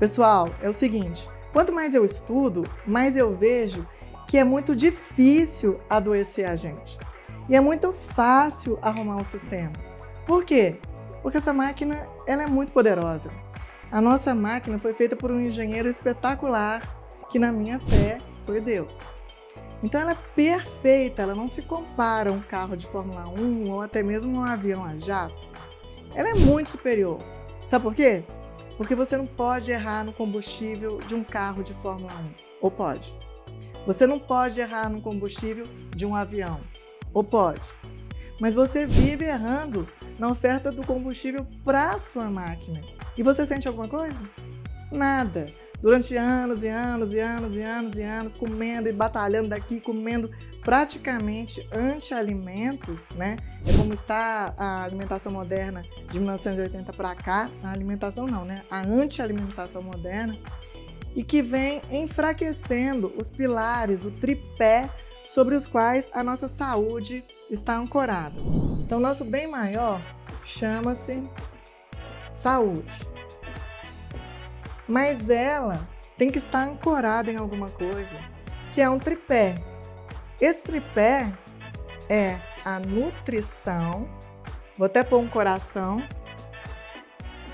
Pessoal, é o seguinte, quanto mais eu estudo, mais eu vejo que é muito difícil adoecer a gente. E é muito fácil arrumar um sistema. Por quê? Porque essa máquina ela é muito poderosa. A nossa máquina foi feita por um engenheiro espetacular, que na minha fé foi Deus. Então ela é perfeita, ela não se compara a um carro de Fórmula 1 ou até mesmo um avião a jato. Ela é muito superior. Sabe por quê? Porque você não pode errar no combustível de um carro de Fórmula 1. Ou pode? Você não pode errar no combustível de um avião. Ou pode? Mas você vive errando na oferta do combustível para a sua máquina. E você sente alguma coisa? Nada. Durante anos e anos e anos e anos e anos, comendo e batalhando daqui, comendo praticamente anti-alimentos, né? É como está a alimentação moderna de 1980 para cá, a alimentação não, né? A anti-alimentação moderna, e que vem enfraquecendo os pilares, o tripé sobre os quais a nossa saúde está ancorada. Então, nosso bem maior chama-se saúde. Mas ela tem que estar ancorada em alguma coisa, que é um tripé. Esse tripé é a nutrição, vou até pôr um coração,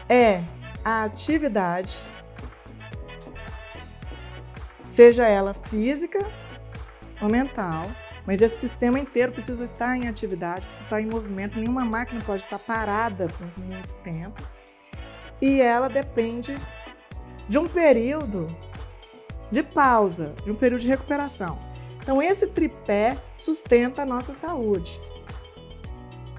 é a atividade, seja ela física ou mental, mas esse sistema inteiro precisa estar em atividade, precisa estar em movimento, nenhuma máquina pode estar parada por muito tempo, e ela depende de um período de pausa, de um período de recuperação. Então, esse tripé sustenta a nossa saúde.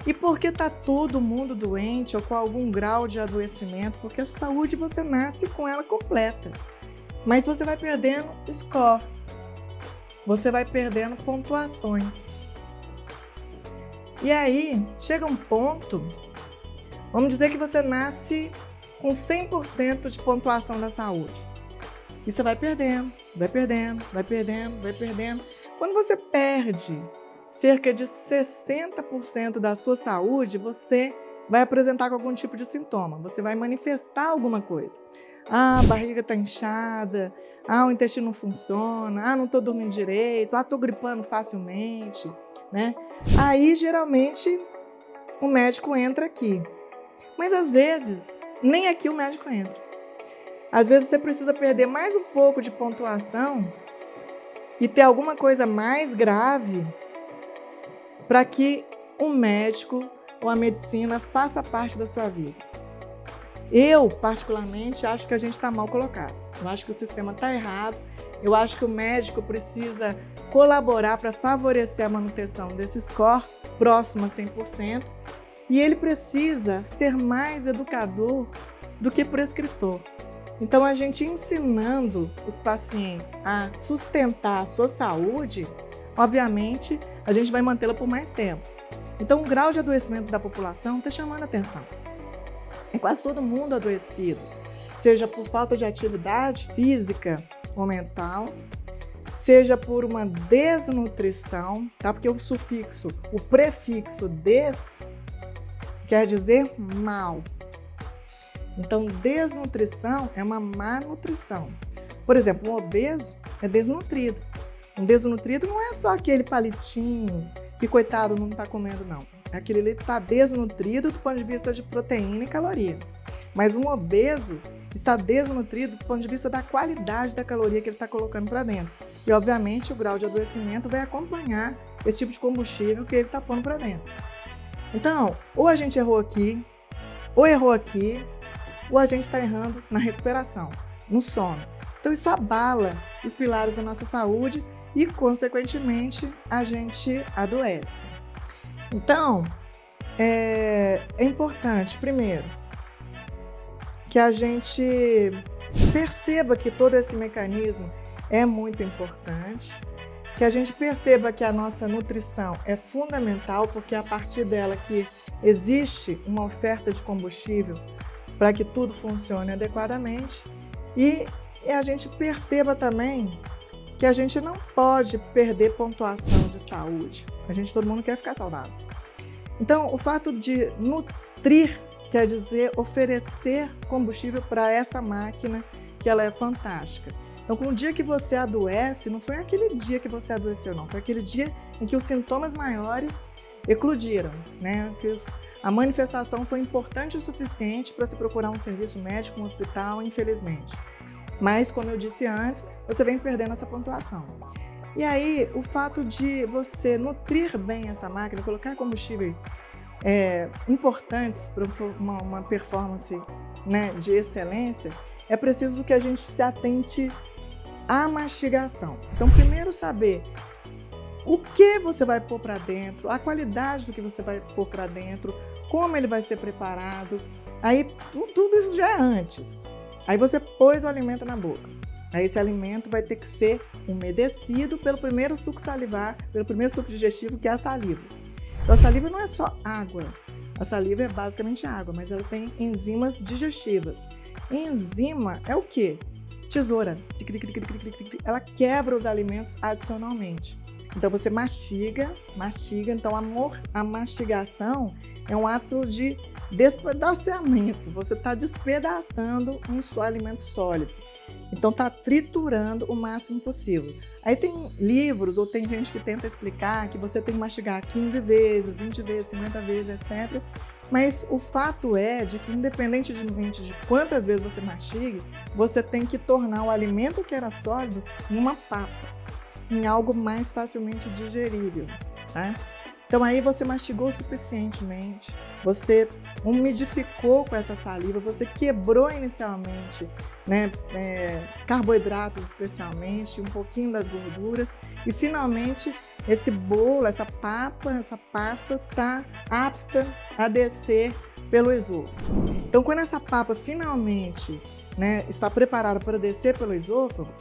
E por que está todo mundo doente ou com algum grau de adoecimento? Porque a saúde você nasce com ela completa, mas você vai perdendo score, você vai perdendo pontuações. E aí, chega um ponto, vamos dizer que você nasce com 100% de pontuação da saúde. E você vai perdendo, vai perdendo, vai perdendo, vai perdendo. Quando você perde cerca de 60% da sua saúde, você vai apresentar algum tipo de sintoma, você vai manifestar alguma coisa. Ah, a barriga está inchada, ah, o intestino não funciona, ah, não estou dormindo direito, ah, estou gripando facilmente, né? Aí, geralmente, o médico entra aqui. Mas, às vezes, nem aqui o médico entra. Às vezes você precisa perder mais um pouco de pontuação e ter alguma coisa mais grave para que o médico ou a medicina faça parte da sua vida. Eu, particularmente, acho que a gente está mal colocado. Eu acho que o sistema está errado. Eu acho que o médico precisa colaborar para favorecer a manutenção desse score próximo a 100%. E ele precisa ser mais educador do que prescritor. Então, a gente ensinando os pacientes a sustentar a sua saúde, obviamente, a gente vai mantê-la por mais tempo. Então, o grau de adoecimento da população está chamando a atenção. É quase todo mundo adoecido, seja por falta de atividade física ou mental, seja por uma desnutrição, tá? Porque o prefixo des quer dizer mal. Então, desnutrição é uma má nutrição. Por exemplo, um obeso é desnutrido. Um desnutrido não é só aquele palitinho que, coitado, não está comendo, não. Aquele ali está desnutrido do ponto de vista de proteína e caloria. Mas um obeso está desnutrido do ponto de vista da qualidade da caloria que ele está colocando para dentro. E, obviamente, o grau de adoecimento vai acompanhar esse tipo de combustível que ele está pondo para dentro. Então, ou a gente errou aqui, ou errou aqui, ou a gente está errando na recuperação, no sono. Então, isso abala os pilares da nossa saúde e, consequentemente, a gente adoece. Então, é importante, primeiro, que a gente perceba que todo esse mecanismo é muito importante, que a gente perceba que a nossa nutrição é fundamental, porque é a partir dela que existe uma oferta de combustível para que tudo funcione adequadamente, e a gente perceba também que a gente não pode perder pontuação de saúde. Todo mundo quer ficar saudável. Então, o fato de nutrir quer dizer oferecer combustível para essa máquina que ela é fantástica. Então, com o dia que você adoece, não foi aquele dia que você adoeceu, não. Foi aquele dia em que os sintomas maiores eclodiram, né? Que a manifestação foi importante o suficiente para se procurar um serviço médico, um hospital, infelizmente. Mas, como eu disse antes, você vem perdendo essa pontuação. E aí, o fato de você nutrir bem essa máquina, colocar combustíveis importantes para uma performance, né, de excelência, é preciso que a gente se atente à mastigação. Então, primeiro saber o que você vai pôr para dentro, a qualidade do que você vai pôr para dentro, como ele vai ser preparado. Aí, tudo isso já é antes. Aí você pôs o alimento na boca. Aí esse alimento vai ter que ser umedecido pelo primeiro suco salivar, pelo primeiro suco digestivo, que é a saliva. Então, a saliva não é só água. A saliva é basicamente água, mas ela tem enzimas digestivas. Enzima é o quê? Tesoura. Ela quebra os alimentos adicionalmente. Então você mastiga. Então a mastigação é um ato de despedaçamento. Você está despedaçando um alimento sólido. Então está triturando o máximo possível. Aí tem livros ou tem gente que tenta explicar que você tem que mastigar 15 vezes, 20 vezes, 50 vezes, etc. Mas o fato é de que, independentemente de quantas vezes você mastigue, você tem que tornar o alimento que era sólido em uma papa, em algo mais facilmente digerível, tá? Então aí você mastigou suficientemente, você umidificou com essa saliva, você quebrou inicialmente, né, carboidratos especialmente, um pouquinho das gorduras e finalmente esse bolo, essa papa, essa pasta está apta a descer pelo esôfago. Então quando essa papa finalmente, né, está preparada para descer pelo esôfago,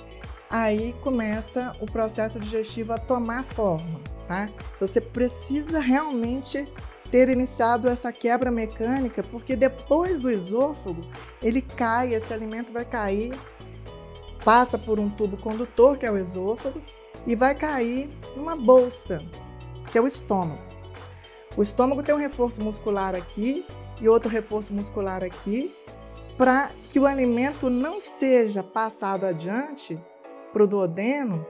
aí começa o processo digestivo a tomar forma, tá? Você precisa realmente ter iniciado essa quebra mecânica, porque depois do esôfago, ele cai, esse alimento vai cair, passa por um tubo condutor, que é o esôfago, e vai cair numa bolsa, que é o estômago. O estômago tem um reforço muscular aqui e outro reforço muscular aqui, para que o alimento não seja passado adiante para o duodeno,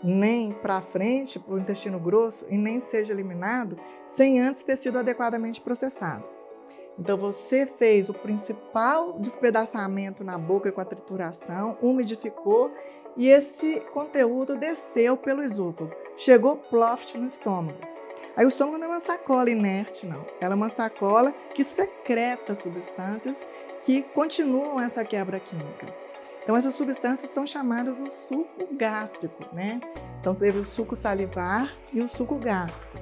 nem para frente, para o intestino grosso, e nem seja eliminado sem antes ter sido adequadamente processado. Então você fez o principal despedaçamento na boca com a trituração, umidificou e esse conteúdo desceu pelo esôfago, chegou ploft no estômago. Aí o estômago não é uma sacola inerte, não. Ela é uma sacola que secreta substâncias que continuam essa quebra química. Então, essas substâncias são chamadas o suco gástrico, né? Então, teve o suco salivar e o suco gástrico.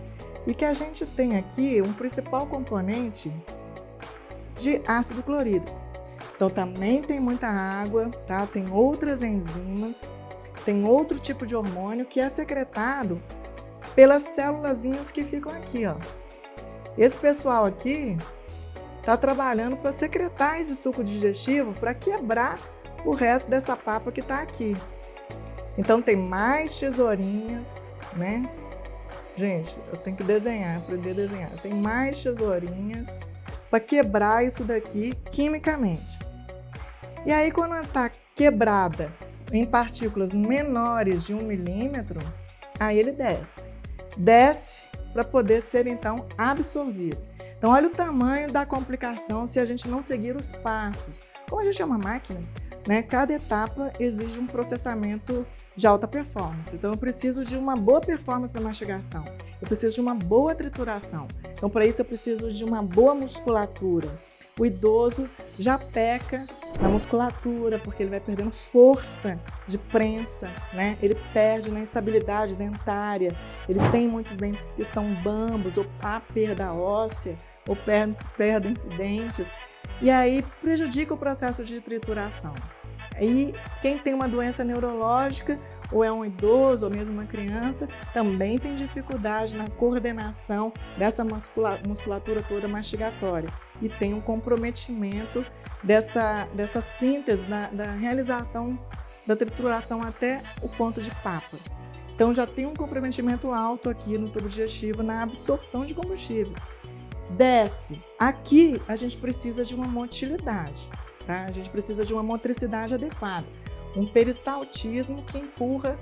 E que a gente tem aqui um principal componente de ácido clorídrico. Então, também tem muita água, tá? Tem outras enzimas, tem outro tipo de hormônio que é secretado pelas célulazinhas que ficam aqui, ó. Esse pessoal aqui está trabalhando para secretar esse suco digestivo para quebrar o resto dessa papa que está aqui. Então tem mais tesourinhas, né? Gente, eu tenho que desenhar, aprender a desenhar. Tem mais tesourinhas para quebrar isso daqui quimicamente. E aí quando ela está quebrada em partículas menores de 1 milímetro, aí ele desce. Desce para poder ser então absorvido. Então olha o tamanho da complicação se a gente não seguir os passos. Como a gente é uma máquina, né? Cada etapa exige um processamento de alta performance. Então eu preciso de uma boa performance na mastigação, eu preciso de uma boa trituração. Então para isso eu preciso de uma boa musculatura. O idoso já peca na musculatura, porque ele vai perdendo força de prensa, né? Ele perde na estabilidade dentária, ele tem muitos dentes que estão bambos, ou há perda óssea, ou perdem dentes, e aí prejudica o processo de trituração. E quem tem uma doença neurológica, ou é um idoso, ou mesmo uma criança, também tem dificuldade na coordenação dessa musculatura toda mastigatória e tem um comprometimento dessa síntese, da realização da trituração até o ponto de papa. Então já tem um comprometimento alto aqui no tubo digestivo na absorção de combustível. Desce. Aqui a gente precisa de uma motilidade. tá? A gente precisa de uma motricidade adequada, um peristaltismo que empurra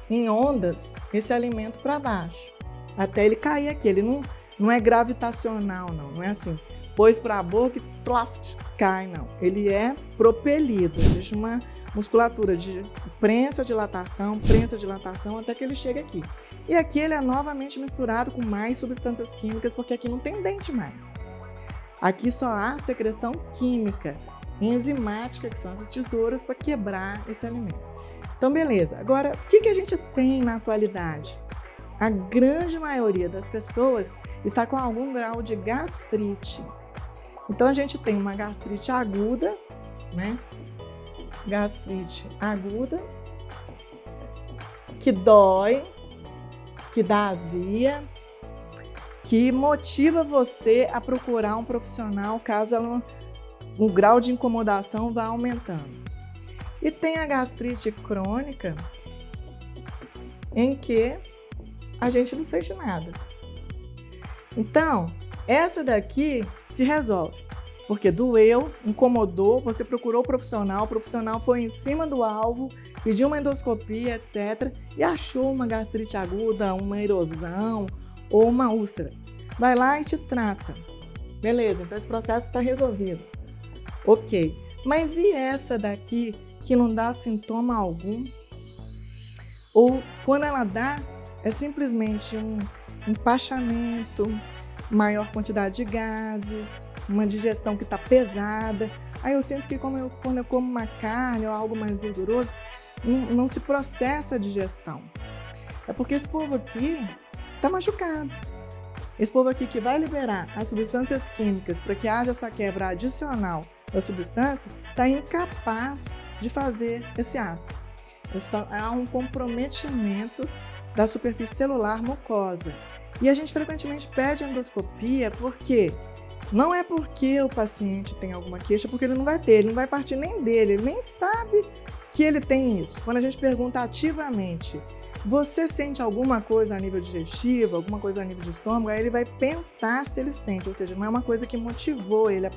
em ondas esse alimento para baixo, até ele cair aqui. Ele não é gravitacional, não é assim, pôs para a boca e ploft, cai, não. Ele é propelido, existe uma musculatura de prensa, dilatação, até que ele chega aqui. E aqui ele é novamente misturado com mais substâncias químicas, porque aqui não tem dente mais. Aqui só há secreção química, enzimática, que são essas tesouras, para quebrar esse alimento. Então, beleza. Agora, o que a gente tem na atualidade? A grande maioria das pessoas está com algum grau de gastrite. Então, a gente tem uma gastrite aguda, né? Gastrite aguda, que dói, que dá azia, que motiva você a procurar um profissional caso o grau de incomodação vá aumentando. E tem a gastrite crônica, em que a gente não sente nada. Então, essa daqui se resolve, porque doeu, incomodou, você procurou o profissional foi em cima do alvo, pediu uma endoscopia, etc., e achou uma gastrite aguda, uma erosão ou uma úlcera. Vai lá e te trata. Beleza, então esse processo está resolvido. Ok, mas e essa daqui que não dá sintoma algum? Ou quando ela dá, é simplesmente um empachamento, maior quantidade de gases, uma digestão que está pesada. Aí eu sinto que quando eu como uma carne ou algo mais gorduroso, não se processa a digestão. É porque esse povo aqui está machucado. Esse povo aqui que vai liberar as substâncias químicas para que haja essa quebra adicional da substância, está incapaz de fazer esse ato. Há um comprometimento da superfície celular mucosa. E a gente frequentemente pede endoscopia porque não é porque o paciente tem alguma queixa, porque ele não vai ter, ele não vai partir nem dele, ele nem sabe que ele tem isso. Quando a gente pergunta ativamente, você sente alguma coisa a nível digestivo, alguma coisa a nível de estômago, aí ele vai pensar se ele sente, ou seja, não é uma coisa que motivou ele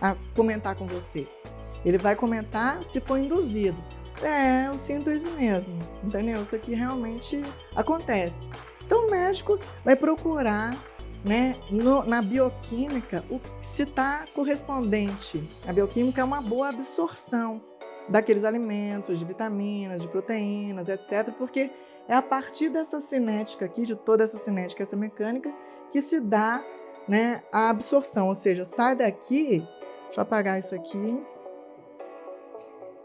a comentar com você. Ele vai comentar se foi induzido. Eu sinto isso mesmo, entendeu? Isso aqui realmente acontece. Então o médico vai procurar, né, na bioquímica se está correspondente. A bioquímica é uma boa absorção daqueles alimentos, de vitaminas, de proteínas, etc., porque é a partir dessa cinética aqui, de toda essa cinética, essa mecânica, que se dá, né, a absorção, ou seja, sai daqui, deixa eu apagar isso aqui,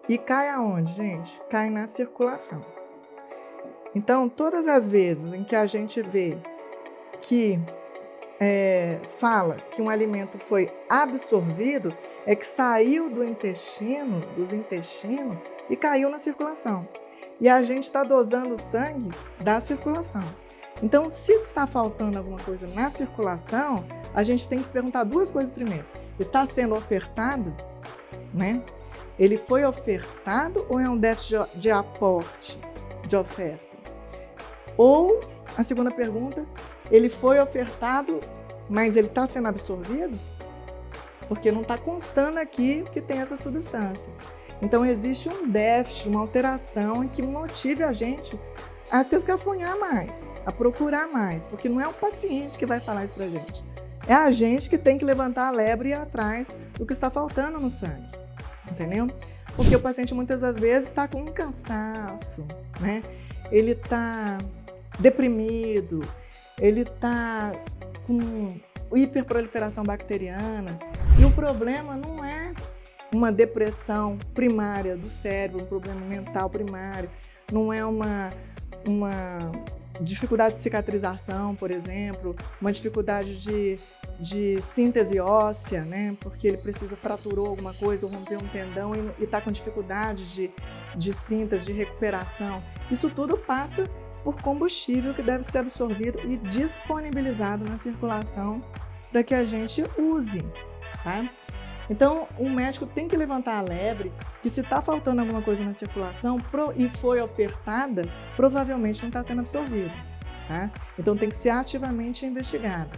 e cai aonde, gente? Cai na circulação. Então, todas as vezes em que a gente vê que fala que um alimento foi absorvido, é que saiu do intestino, dos intestinos, e caiu na circulação. E a gente está dosando o sangue da circulação. Então, se está faltando alguma coisa na circulação, a gente tem que perguntar duas coisas primeiro. Está sendo ofertado, né? Ele foi ofertado ou é um déficit de aporte, de oferta? Ou, a segunda pergunta, ele foi ofertado, mas ele está sendo absorvido? Porque não está constando aqui que tem essa substância. Então, existe um déficit, uma alteração em que motive a gente a se escafunhar mais, a procurar mais, porque não é o paciente que vai falar isso pra gente. É a gente que tem que levantar a lebre e ir atrás do que está faltando no sangue, entendeu? Porque o paciente muitas das vezes está com um cansaço, né? Ele está deprimido, ele está com hiperproliferação bacteriana, e o problema não é uma depressão primária do cérebro, um problema mental primário, não é uma dificuldade de cicatrização, por exemplo, uma dificuldade de síntese óssea, né? Porque ele fraturou alguma coisa ou rompeu um tendão e está com dificuldade de síntese, de recuperação. Isso tudo passa por combustível que deve ser absorvido e disponibilizado na circulação para que a gente use, tá? Então, o médico tem que levantar a lebre que se está faltando alguma coisa na circulação e foi ofertada, provavelmente não está sendo absorvida, tá? Então, tem que ser ativamente investigado.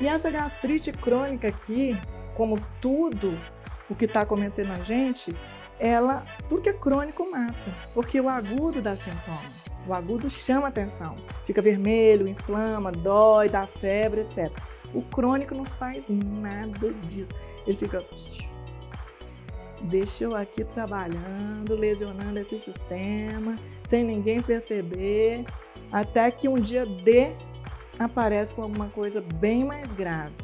E essa gastrite crônica aqui, como tudo o que está cometendo a gente, tudo que é crônico mata, porque o agudo dá sintoma, o agudo chama atenção, fica vermelho, inflama, dói, dá febre, etc. O crônico não faz nada disso, ele fica, deixa eu aqui trabalhando, lesionando esse sistema, sem ninguém perceber, até que um dia aparece com alguma coisa bem mais grave.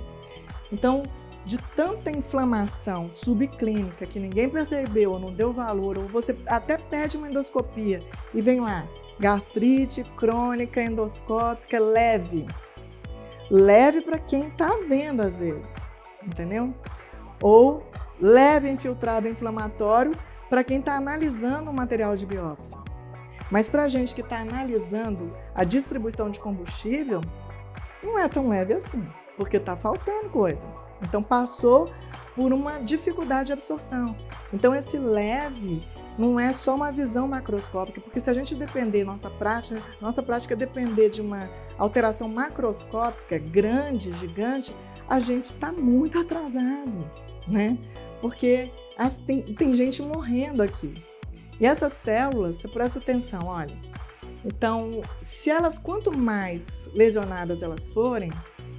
Então, de tanta inflamação subclínica que ninguém percebeu ou não deu valor, ou você até pede uma endoscopia e vem lá, gastrite crônica endoscópica leve. Leve para quem está vendo às vezes, entendeu? Ou leve infiltrado inflamatório para quem está analisando o material de biópsia. Mas para a gente que está analisando a distribuição de combustível, não é tão leve assim, porque está faltando coisa. Então passou por uma dificuldade de absorção. Então esse leve não é só uma visão macroscópica, porque se a gente depender, nossa prática depender de uma alteração macroscópica grande, gigante, a gente está muito atrasado, né? Porque tem gente morrendo aqui. E essas células, você presta atenção, olha. Então, quanto mais lesionadas elas forem,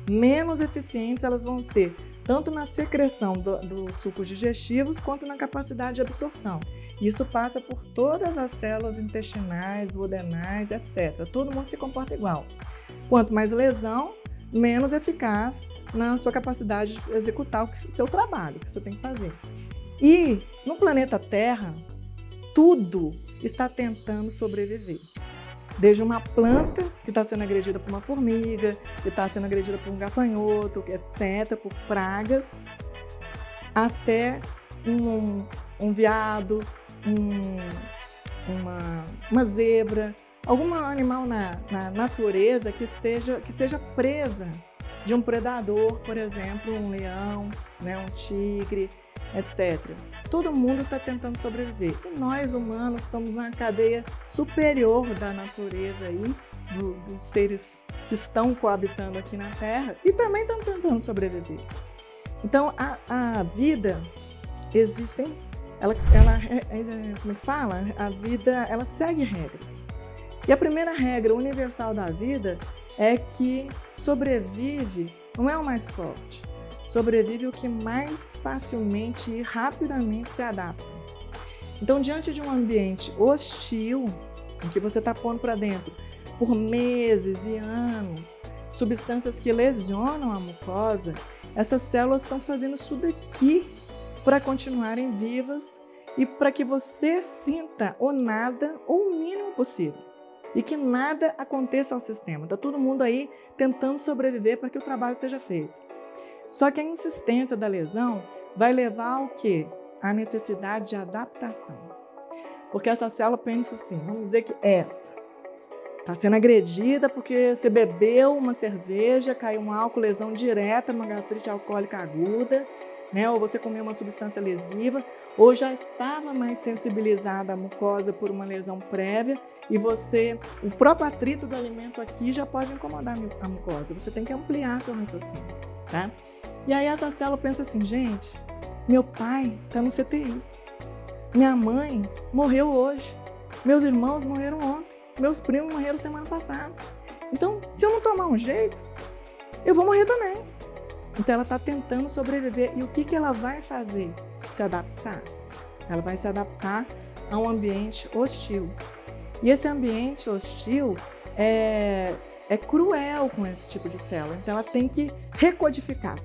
menos eficientes elas vão ser, tanto na secreção dos sucos digestivos, quanto na capacidade de absorção. Isso passa por todas as células intestinais, duodenais, etc. Todo mundo se comporta igual. Quanto mais lesão, menos eficaz na sua capacidade de executar o seu trabalho, que você tem que fazer. E no planeta Terra, tudo está tentando sobreviver. Desde uma planta que está sendo agredida por uma formiga, que está sendo agredida por um gafanhoto, etc., por pragas, até um veado, uma zebra, algum animal na natureza que seja presa de um predador, por exemplo, um leão, né, um tigre, etc. Todo mundo está tentando sobreviver. E nós, humanos, estamos na cadeia superior da natureza aí, dos seres que estão coabitando aqui na Terra e também estão tentando sobreviver. Então, a vida como fala? A vida, ela segue regras. E a primeira regra universal da vida é que sobrevive não é o mais forte. Sobrevive o que mais facilmente e rapidamente se adapta. Então, diante de um ambiente hostil, em que você está pondo para dentro, por meses e anos, substâncias que lesionam a mucosa, essas células estão fazendo isso daqui para continuarem vivas e para que você sinta ou nada ou o mínimo possível. E que nada aconteça ao sistema. Está todo mundo aí tentando sobreviver para que o trabalho seja feito. Só que a insistência da lesão vai levar ao quê? A necessidade de adaptação. Porque essa célula pensa assim, vamos dizer que essa está sendo agredida porque você bebeu uma cerveja, caiu um álcool, lesão direta, uma gastrite alcoólica aguda, né? Ou você comeu uma substância lesiva, ou já estava mais sensibilizada a mucosa por uma lesão prévia e o próprio atrito do alimento aqui já pode incomodar a mucosa. Você tem que ampliar seu raciocínio, tá? E aí essa célula pensa assim, gente, meu pai está no CTI, minha mãe morreu hoje, meus irmãos morreram ontem, meus primos morreram semana passada. Então, se eu não tomar um jeito, eu vou morrer também. Então ela está tentando sobreviver. E o que ela vai fazer? Se adaptar. Ela vai se adaptar a um ambiente hostil. E esse ambiente hostil é cruel com esse tipo de célula. Então ela tem que recodificar.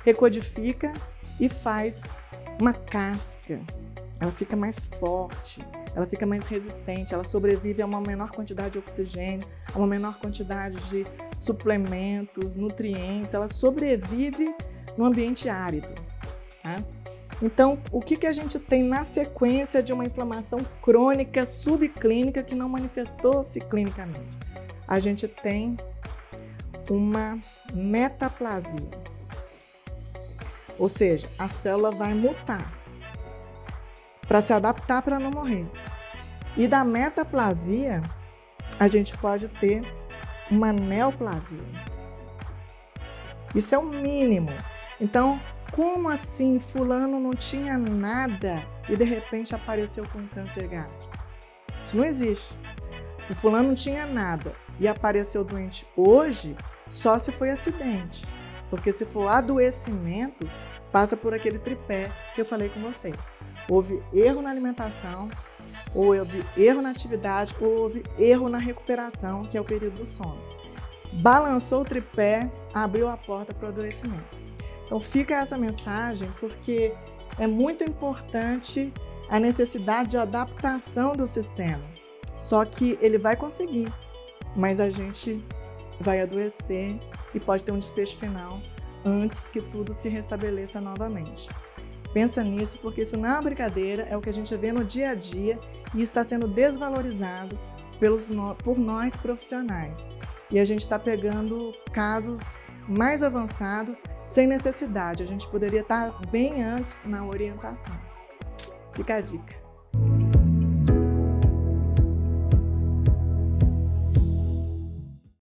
Recodifica e faz uma casca. Ela fica mais forte, ela fica mais resistente, ela sobrevive a uma menor quantidade de oxigênio, a uma menor quantidade de suplementos, nutrientes, ela sobrevive no ambiente árido, tá? Então, o que a gente tem na sequência de uma inflamação crônica subclínica que não manifestou-se clinicamente? A gente tem uma metaplasia, ou seja, a célula vai mutar para se adaptar para não morrer. E da metaplasia, a gente pode ter uma neoplasia. Isso é o mínimo. Então, Como assim fulano não tinha nada e de repente apareceu com câncer gástrico? Isso não existe. O fulano não tinha nada e apareceu doente hoje só se foi acidente. Porque se for adoecimento, passa por aquele tripé que eu falei com vocês. Houve erro na alimentação, ou houve erro na atividade, ou houve erro na recuperação, que é o período do sono. Balançou o tripé, abriu a porta para o adoecimento. Então fica essa mensagem porque é muito importante a necessidade de adaptação do sistema. Só que ele vai conseguir, mas a gente vai adoecer e pode ter um desfecho final antes que tudo se restabeleça novamente. Pensa nisso, porque isso não é uma brincadeira, é o que a gente vê no dia a dia e está sendo desvalorizado por nós profissionais. E a gente está pegando casos mais avançados sem necessidade. A gente poderia estar bem antes na orientação. Fica a dica.